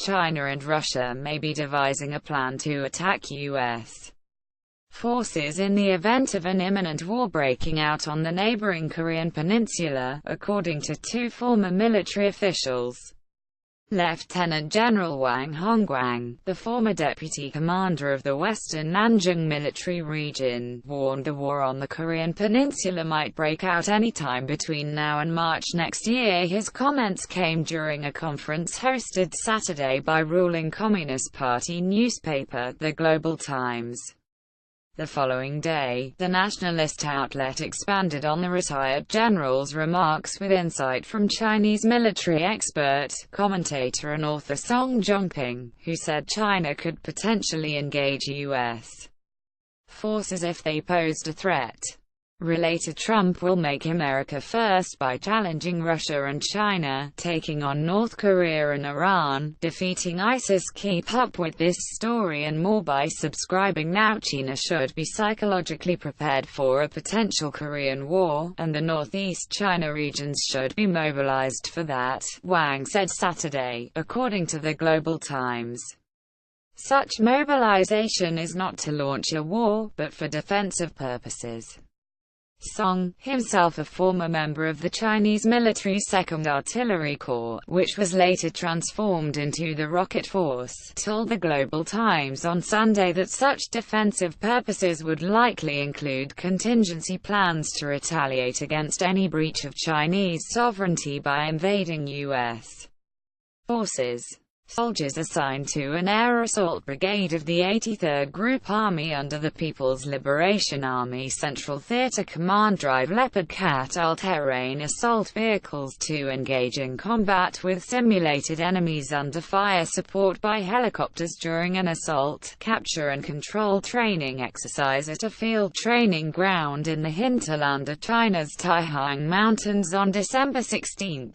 China and Russia may be devising a plan to attack U.S. forces in the event of an imminent war breaking out on the neighboring Korean peninsula, according to two former military officials. Lieutenant General Wang Hongguang, the former deputy commander of the Western Nanjing Military Region, warned the war on the Korean peninsula might break out any time between now and March next year. His comments came during a conference hosted Saturday by ruling Communist Party newspaper, The Global Times. The following day, the nationalist outlet expanded on the retired general's remarks with insight from Chinese military expert, commentator and author Song Jongping, who said China could potentially engage U.S. forces if they posed a threat. Related, Trump will make America first by challenging Russia and China, taking on North Korea and Iran, defeating ISIS. Keep up with this story and more by subscribing now. China should be psychologically prepared for a potential Korean war, and the Northeast China regions should be mobilized for that, Wang said Saturday, according to the Global Times. Such mobilization is not to launch a war, but for defensive purposes. Song, himself a former member of the Chinese military's 2nd Artillery Corps, which was later transformed into the Rocket Force, told the Global Times on Sunday that such defensive purposes would likely include contingency plans to retaliate against any breach of Chinese sovereignty by invading U.S. forces. Soldiers assigned to an air assault brigade of the 83rd Group Army under the People's Liberation Army Central Theater Command drive Leopard Cat all-terrain assault vehicles to engage in combat with simulated enemies under fire support by helicopters during an assault, capture and control training exercise at a field training ground in the hinterland of China's Taihang Mountains on December 16.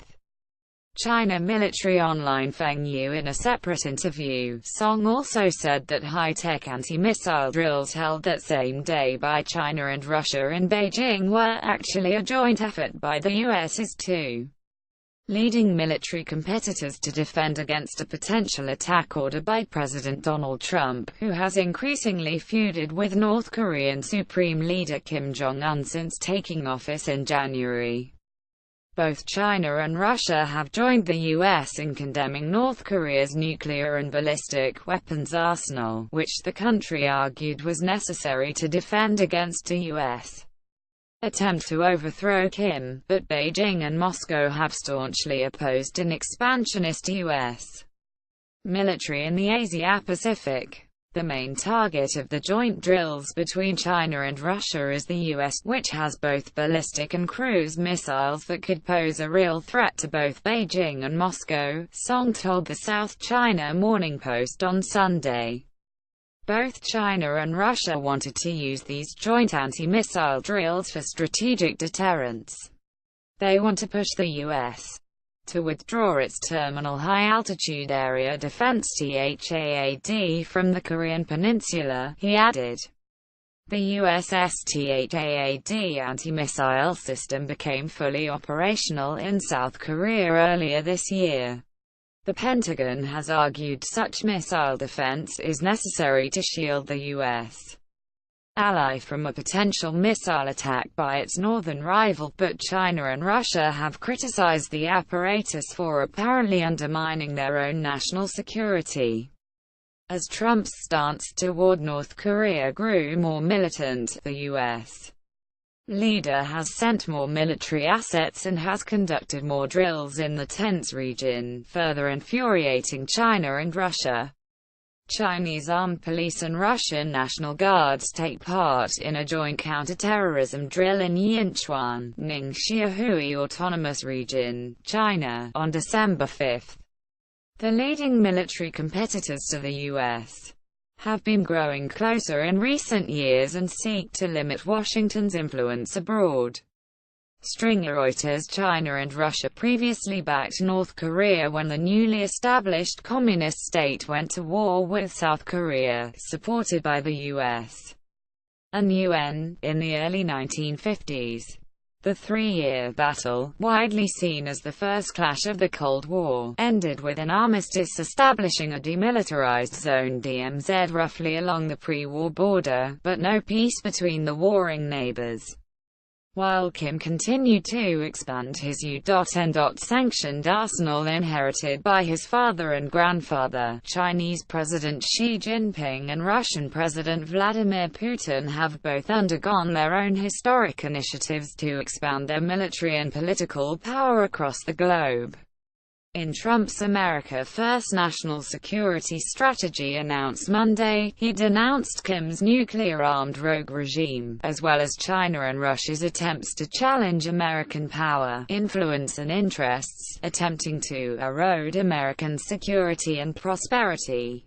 China military online Feng Yu. In a separate interview, Song also said that high-tech anti-missile drills held that same day by China and Russia in Beijing were actually a joint effort by the US's two leading military competitors to defend against a potential attack order by President Donald Trump, who has increasingly feuded with North Korean Supreme Leader Kim Jong-un since taking office in January. Both China and Russia have joined the U.S. in condemning North Korea's nuclear and ballistic weapons arsenal, which the country argued was necessary to defend against a U.S. attempt to overthrow Kim, but Beijing and Moscow have staunchly opposed an expansionist U.S. military in the Asia-Pacific. The main target of the joint drills between China and Russia is the U.S., which has both ballistic and cruise missiles that could pose a real threat to both Beijing and Moscow, Song told the South China Morning Post on Sunday. Both China and Russia wanted to use these joint anti-missile drills for strategic deterrence. They want to push the U.S. to withdraw its terminal high-altitude area defense THAAD from the Korean peninsula, he added. The USS THAAD anti-missile system became fully operational in South Korea earlier this year. The Pentagon has argued such missile defense is necessary to shield the U.S. ally from a potential missile attack by its northern rival, but China and Russia have criticized the apparatus for apparently undermining their own national security. As Trump's stance toward North Korea grew more militant, the U.S. leader has sent more military assets and has conducted more drills in the tense region, further infuriating China and Russia. Chinese armed police and Russian National Guards take part in a joint counter-terrorism drill in Yinchuan, Ningxia Autonomous Region, China, on December 5. The leading military competitors to the U.S. have been growing closer in recent years and seek to limit Washington's influence abroad. Stringer Reuters. China and Russia previously backed North Korea when the newly established communist state went to war with South Korea, supported by the U.S. and UN, in the early 1950s. The three-year battle, widely seen as the first clash of the Cold War, ended with an armistice establishing a demilitarized zone (DMZ) roughly along the pre-war border, but no peace between the warring neighbors. While Kim continued to expand his U.N. sanctioned arsenal inherited by his father and grandfather, Chinese President Xi Jinping and Russian President Vladimir Putin have both undergone their own historic initiatives to expand their military and political power across the globe. In Trump's America First national security strategy announced Monday, he denounced Kim's nuclear-armed rogue regime, as well as China and Russia's attempts to challenge American power, influence and interests, attempting to erode American security and prosperity.